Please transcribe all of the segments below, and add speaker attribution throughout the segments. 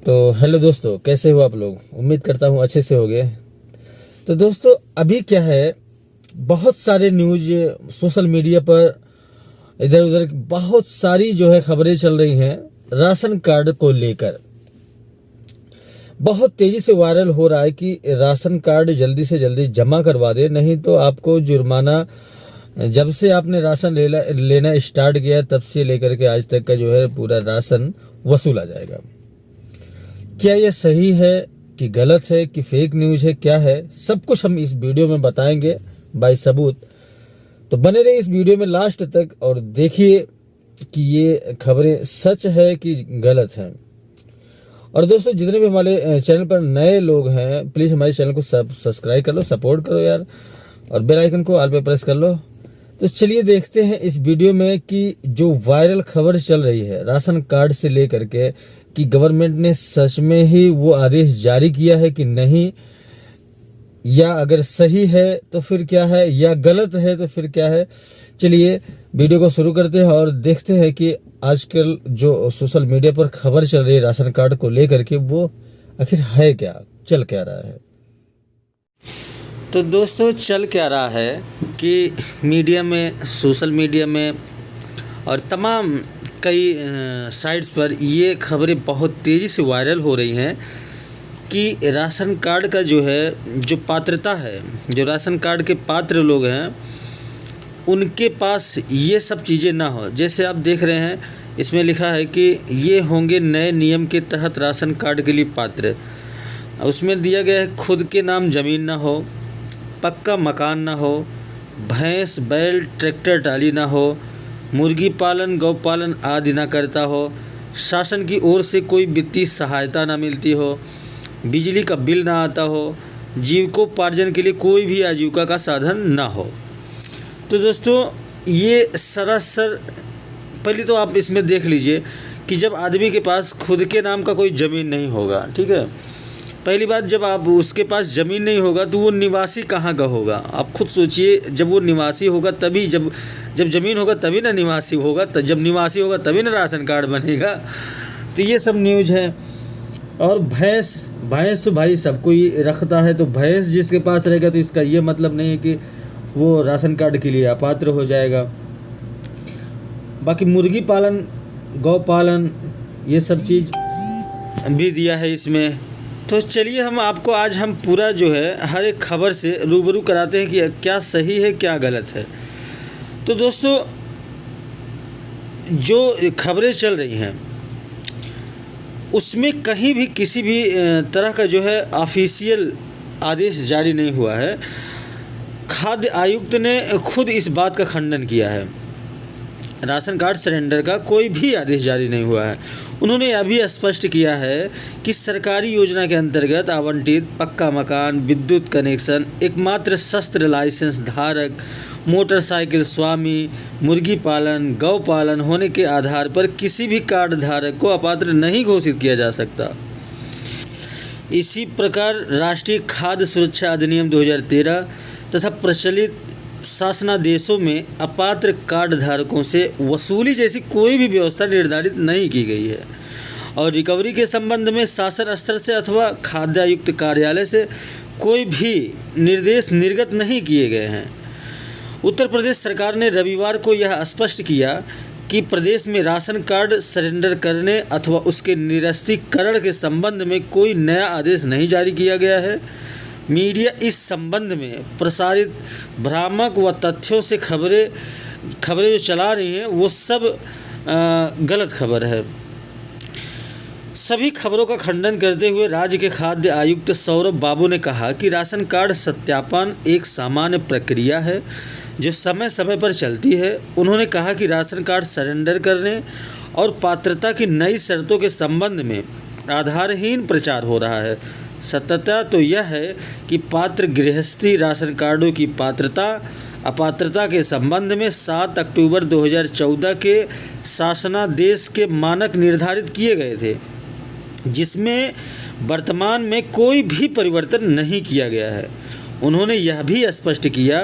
Speaker 1: तो हेलो दोस्तों, कैसे हो आप लोग। उम्मीद करता हूँ अच्छे से होगे। तो दोस्तों अभी क्या है, बहुत सारे न्यूज सोशल मीडिया पर इधर उधर बहुत सारी जो है खबरें चल रही हैं। राशन कार्ड को लेकर बहुत तेजी से वायरल हो रहा है कि राशन कार्ड जल्दी से जल्दी जमा करवा दे, नहीं तो आपको जुर्माना, जब से आपने राशन लेना स्टार्ट किया तब से लेकर के आज तक का जो है पूरा राशन वसूला जाएगा। क्या यह सही है कि गलत है कि फेक न्यूज है, क्या है, सब कुछ हम इस वीडियो में बताएंगे बाय सबूत। तो बने रहिए इस वीडियो में लास्ट तक और देखिए कि ये खबरें सच है कि गलत है। और दोस्तों जितने भी हमारे चैनल पर नए लोग हैं, प्लीज हमारे चैनल को सब्सक्राइब कर लो, सपोर्ट करो यार, और बेल आइकन को ऑल पे प्रेस कर लो। तो चलिए देखते हैं इस वीडियो में कि जो वायरल खबर चल रही है राशन कार्ड से लेकर के, कि गवर्नमेंट ने सच में ही वो आदेश जारी किया है कि नहीं, या अगर सही है तो फिर क्या है, या गलत है तो फिर क्या है। चलिए वीडियो को शुरू करते हैं और देखते हैं कि आजकल जो सोशल मीडिया पर खबर चल रही है राशन कार्ड को लेकर के, वो आखिर है क्या, चल क्या रहा है। तो दोस्तों चल क्या रहा है कि मीडिया में, सोशल मीडिया में और तमाम कई साइट्स पर ये खबरें बहुत तेज़ी से वायरल हो रही हैं कि राशन कार्ड का जो है, जो पात्रता है, जो राशन कार्ड के पात्र लोग हैं उनके पास ये सब चीज़ें ना हो। जैसे आप देख रहे हैं इसमें लिखा है कि ये होंगे नए नियम के तहत राशन कार्ड के लिए पात्र। उसमें दिया गया है खुद के नाम ज़मीन ना हो, पक्का मकान ना हो, भैंस बैल ट्रैक्टर ट्राली ना हो, मुर्गी पालन गौ पालन आदि ना करता हो, शासन की ओर से कोई वित्तीय सहायता ना मिलती हो, बिजली का बिल ना आता हो, जीविकोपार्जन के लिए कोई भी आजीविका का साधन ना हो। तो दोस्तों ये सरासर, पहले तो आप इसमें देख लीजिए कि जब आदमी के पास खुद के नाम का कोई ज़मीन नहीं होगा, ठीक है, पहली बात जब आप उसके पास ज़मीन नहीं होगा तो वो निवासी कहाँ का होगा। आप खुद सोचिए, जब वो निवासी होगा तभी, जब ज़मीन होगा तभी ना निवासी होगा, तो जब निवासी होगा तभी ना राशन कार्ड बनेगा। तो ये सब न्यूज है। और भैंस भाई सबको ही रखता है, तो भैंस जिसके पास रहेगा तो इसका ये मतलब नहीं है कि वो राशन कार्ड के लिए अपात्र हो जाएगा। बाकी मुर्गी पालन गौ पालन ये सब चीज़ भी दिया है इसमें। तो चलिए आज हम पूरा जो है हर एक खबर से रूबरू कराते हैं कि क्या सही है क्या गलत है। तो दोस्तों जो खबरें चल रही हैं उसमें कहीं भी किसी भी तरह का जो है ऑफिशियल आदेश जारी नहीं हुआ है। खाद्य आयुक्त ने खुद इस बात का खंडन किया है। राशन कार्ड सरेंडर का कोई भी आदेश जारी नहीं हुआ है। उन्होंने यह भी स्पष्ट किया है कि सरकारी योजना के अंतर्गत आवंटित पक्का मकान, विद्युत कनेक्शन, एकमात्र शस्त्र लाइसेंस धारक, मोटरसाइकिल स्वामी, मुर्गी पालन, गौ पालन होने के आधार पर किसी भी कार्ड धारक को अपात्र नहीं घोषित किया जा सकता। इसी प्रकार राष्ट्रीय खाद्य सुरक्षा अधिनियम 2013 तथा प्रचलित शासनादेशों में अपात्र कार्ड धारकों से वसूली जैसी कोई भी व्यवस्था निर्धारित नहीं की गई है। और रिकवरी के संबंध में शासन स्तर से अथवा खाद्य आयुक्त कार्यालय से कोई भी निर्देश निर्गत नहीं किए गए हैं। उत्तर प्रदेश सरकार ने रविवार को यह स्पष्ट किया कि प्रदेश में राशन कार्ड सरेंडर करने अथवा उसके निरस्तीकरण के संबंध में कोई नया आदेश नहीं जारी किया गया है। मीडिया इस संबंध में प्रसारित भ्रामक व तथ्यों से खबरें जो चला रही हैं वो सब गलत खबर है। सभी खबरों का खंडन करते हुए राज्य के खाद्य आयुक्त सौरभ बाबू ने कहा कि राशन कार्ड सत्यापन एक सामान्य प्रक्रिया है जो समय समय पर चलती है। उन्होंने कहा कि राशन कार्ड सरेंडर करने और पात्रता की नई शर्तों के संबंध में आधारहीन प्रचार हो रहा है। सत्यता तो यह है कि पात्र गृहस्थी राशन कार्डों की पात्रता अपात्रता के संबंध में 7 अक्टूबर 2014 के शासनादेश के मानक निर्धारित किए गए थे, जिसमें वर्तमान में कोई भी परिवर्तन नहीं किया गया है। उन्होंने यह भी स्पष्ट किया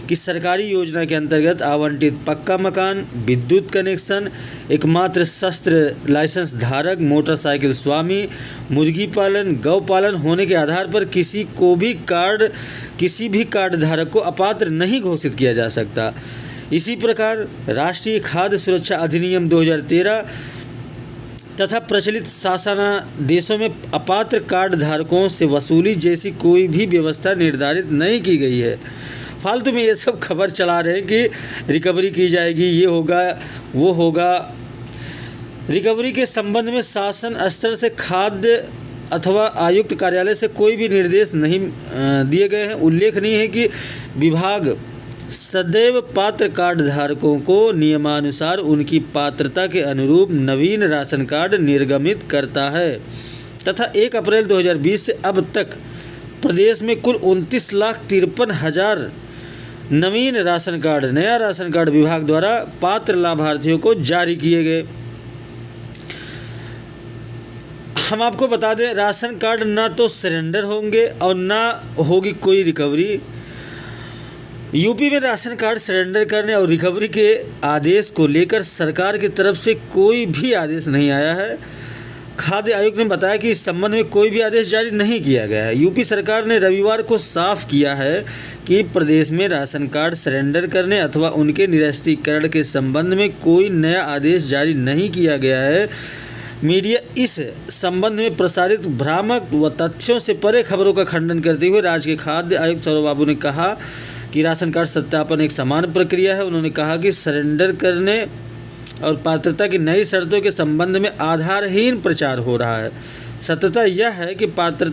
Speaker 1: कि सरकारी योजना के अंतर्गत आवंटित पक्का मकान, विद्युत कनेक्शन, एकमात्र शस्त्र लाइसेंस धारक, मोटरसाइकिल स्वामी, मुर्गी पालन, गौ पालन होने के आधार पर किसी भी कार्ड धारक को अपात्र नहीं घोषित किया जा सकता। इसी प्रकार राष्ट्रीय खाद्य सुरक्षा अधिनियम 2013 तथा प्रचलित शासनादेशों में अपात्र कार्ड धारकों से वसूली जैसी कोई भी व्यवस्था निर्धारित नहीं की गई है। फालतू में ये सब खबर चला रहे हैं कि रिकवरी की जाएगी, ये होगा वो होगा। रिकवरी के संबंध में शासन स्तर से खाद्य अथवा आयुक्त कार्यालय से कोई भी निर्देश नहीं दिए गए हैं। उल्लेखनीय है कि विभाग सदैव पात्र कार्ड धारकों को नियमानुसार उनकी पात्रता के अनुरूप नवीन राशन कार्ड निर्गमित करता है तथा 1 अप्रैल 2020 से अब तक प्रदेश में कुल 29,53,000 नवीन राशन कार्ड, नया राशन कार्ड विभाग द्वारा पात्र लाभार्थियों को जारी किए गए। हम आपको बता दें, राशन कार्ड ना तो सरेंडर होंगे और ना होगी कोई रिकवरी। यूपी में राशन कार्ड सरेंडर करने और रिकवरी के आदेश को लेकर सरकार की तरफ से कोई भी आदेश नहीं आया है। खाद्य आयुक्त ने बताया कि इस संबंध में कोई भी आदेश जारी नहीं किया गया है। यूपी सरकार ने रविवार को साफ किया है कि प्रदेश में राशन कार्ड सरेंडर करने अथवा उनके निरस्तीकरण के संबंध में कोई नया आदेश जारी नहीं किया गया है। मीडिया इस संबंध में प्रसारित भ्रामक व तथ्यों से परे खबरों का खंडन करते हुए राज्य के खाद्य आयुक्त सौरभ बाबू ने कहा कि राशन कार्ड सत्यापन एक समान प्रक्रिया है। उन्होंने कहा कि सरेंडर करने और पात्रता की नई शर्तों के संबंध में आधारहीन प्रचार हो रहा है। सत्यता यह है कि पात्र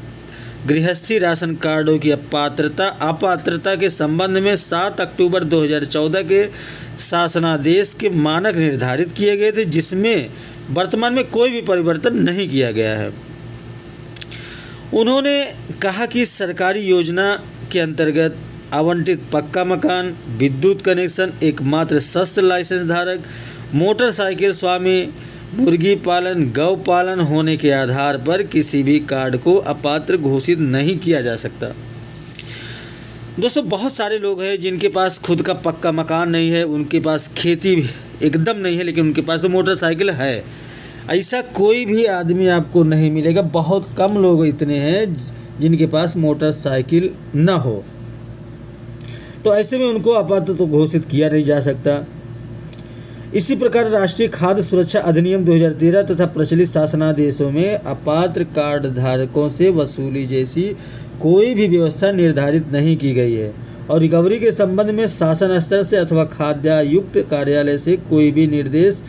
Speaker 1: गृहस्थी राशन कार्डों की अपात्रता के संबंध में 7 अक्टूबर 2014 के शासनादेश के मानक निर्धारित किए गए थे, जिसमें वर्तमान में कोई भी परिवर्तन नहीं किया गया है। उन्होंने कहा कि सरकारी योजना के अंतर्गत आवंटित पक्का मकान, विद्युत कनेक्शन, एकमात्र शस्त्र लाइसेंस धारक, मोटरसाइकिल स्वामी, मुर्गी पालन, गौ पालन होने के आधार पर किसी भी कार्ड को अपात्र घोषित नहीं किया जा सकता। दोस्तों, बहुत सारे लोग हैं जिनके पास खुद का पक्का मकान नहीं है, उनके पास खेती एकदम नहीं है, लेकिन उनके पास तो मोटरसाइकिल है। ऐसा कोई भी आदमी आपको नहीं मिलेगा। बहुत कम लोग इतने हैं जिनके पास मोटरसाइकिल ना हो, तो ऐसे में उनको अपात्र तो घोषित किया नहीं जा सकता। इसी प्रकार राष्ट्रीय खाद्य सुरक्षा अधिनियम 2013 तथा प्रचलित शासनादेशों में अपात्र कार्ड धारकों से वसूली जैसी कोई भी व्यवस्था निर्धारित नहीं की गई है और रिकवरी के संबंध में शासन स्तर से अथवा खाद्यायुक्त कार्यालय से कोई भी निर्देश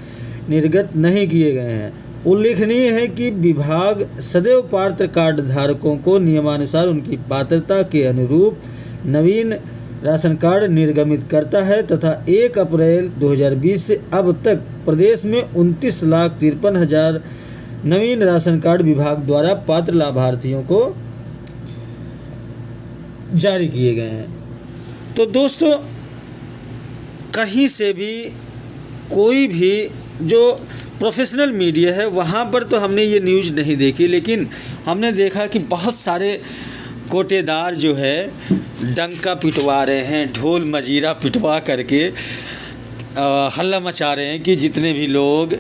Speaker 1: निर्गत नहीं किए गए हैं। उल्लेखनीय है कि विभाग सदैव पात्र कार्ड धारकों को नियमानुसार उनकी पात्रता के अनुरूप नवीन राशन कार्ड निर्गमित करता है तथा 1 अप्रैल 2020 से अब तक प्रदेश में 29,53,000 नवीन राशन कार्ड विभाग द्वारा पात्र लाभार्थियों को जारी किए गए हैं। तो दोस्तों, कहीं से भी कोई भी जो प्रोफेशनल मीडिया है वहाँ पर तो हमने ये न्यूज़ नहीं देखी, लेकिन हमने देखा कि बहुत सारे कोटेदार जो है डंका पिटवा रहे हैं, ढोल मजीरा पिटवा करके हल्ला मचा रहे हैं कि जितने भी लोग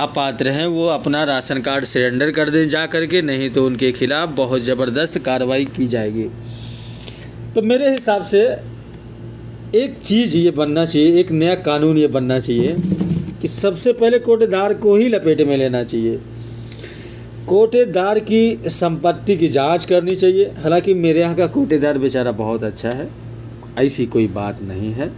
Speaker 1: अपात्र हैं वो अपना राशन कार्ड सरेंडर कर दें जा करके, नहीं तो उनके खिलाफ़ बहुत ज़बरदस्त कार्रवाई की जाएगी। तो मेरे हिसाब से एक चीज़ ये बनना चाहिए, एक नया कानून ये बनना चाहिए कि सबसे पहले कोटेदार को ही लपेटे में लेना चाहिए। कोटेदार की संपत्ति की जांच करनी चाहिए। हालांकि मेरे यहाँ का कोटेदार बेचारा बहुत अच्छा है, ऐसी कोई बात नहीं है।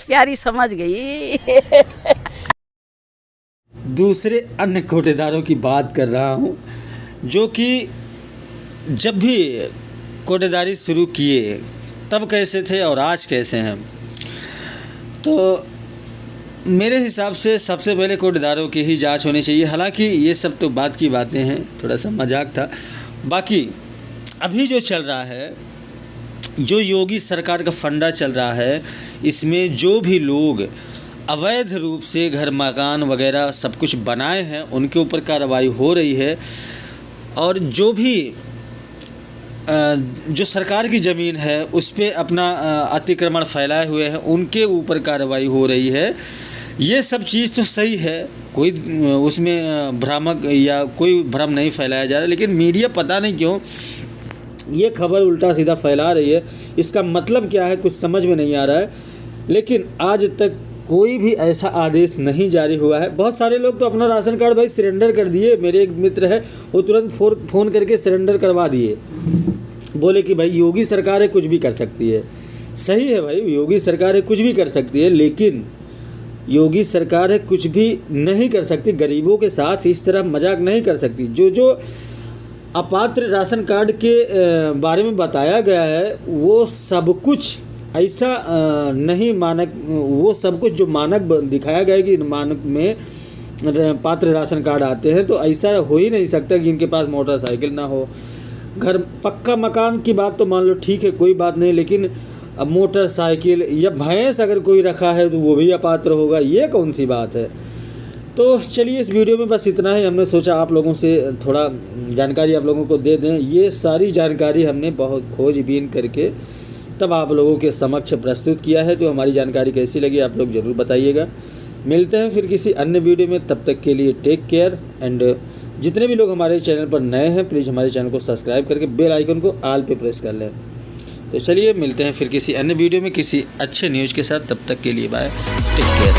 Speaker 2: प्यारी समझ गई।
Speaker 1: दूसरे अन्य कोटेदारों की बात कर रहा हूँ जो कि जब भी कोटेदारी शुरू किए तब कैसे थे और आज कैसे हैं। तो मेरे हिसाब से सबसे पहले कोटेदारों की ही जांच होनी चाहिए। हालांकि ये सब तो बात की बातें हैं, थोड़ा सा मजाक था। बाकी अभी जो चल रहा है, जो योगी सरकार का फंडा चल रहा है, इसमें जो भी लोग अवैध रूप से घर मकान वगैरह सब कुछ बनाए हैं उनके ऊपर कार्रवाई हो रही है, और जो भी जो सरकार की ज़मीन है उस पे अपना अतिक्रमण फैलाए हुए हैं उनके ऊपर कार्रवाई हो रही है। ये सब चीज़ तो सही है, कोई उसमें भ्रामक या कोई भ्रम नहीं फैलाया जा रहा, लेकिन मीडिया पता नहीं क्यों ये खबर उल्टा सीधा फैला रही है। इसका मतलब क्या है कुछ समझ में नहीं आ रहा है। लेकिन आज तक कोई भी ऐसा आदेश नहीं जारी हुआ है। बहुत सारे लोग तो अपना राशन कार्ड भाई सरेंडर कर दिए। मेरे एक मित्र है वो तुरंत फ़ोन करके सरेंडर करवा दिए, बोले कि भाई योगी सरकार है कुछ भी कर सकती है। सही है भाई, योगी सरकार है कुछ भी कर सकती है, लेकिन योगी सरकार है कुछ भी नहीं कर सकती। गरीबों के साथ इस तरह मजाक नहीं कर सकती। जो अपात्र राशन कार्ड के बारे में बताया गया है वो सब कुछ ऐसा नहीं मानक, वो सब कुछ जो मानक दिखाया गया है कि मानक में पात्र राशन कार्ड आते हैं, तो ऐसा हो ही नहीं सकता कि इनके पास मोटरसाइकिल ना हो। घर पक्का मकान की बात तो मान लो ठीक है, कोई बात नहीं, लेकिन अब मोटरसाइकिल या भैंस अगर कोई रखा है तो वो भी अपात्र होगा, ये कौन सी बात है। तो चलिए इस वीडियो में बस इतना ही। हमने सोचा आप लोगों से थोड़ा जानकारी आप लोगों को दे दें। ये सारी जानकारी हमने बहुत खोजबीन करके तब आप लोगों के समक्ष प्रस्तुत किया है। तो हमारी जानकारी कैसी लगी आप लोग ज़रूर बताइएगा। मिलते हैं फिर किसी अन्य वीडियो में, तब तक के लिए टेक केयर। एंड जितने भी लोग हमारे चैनल पर नए हैं प्लीज़ हमारे चैनल को सब्सक्राइब करके बेल आइकन को ऑल पे प्रेस कर लें। तो चलिए मिलते हैं फिर किसी अन्य वीडियो में किसी अच्छे न्यूज़ के साथ। तब तक के लिए बाय, टेक केयर।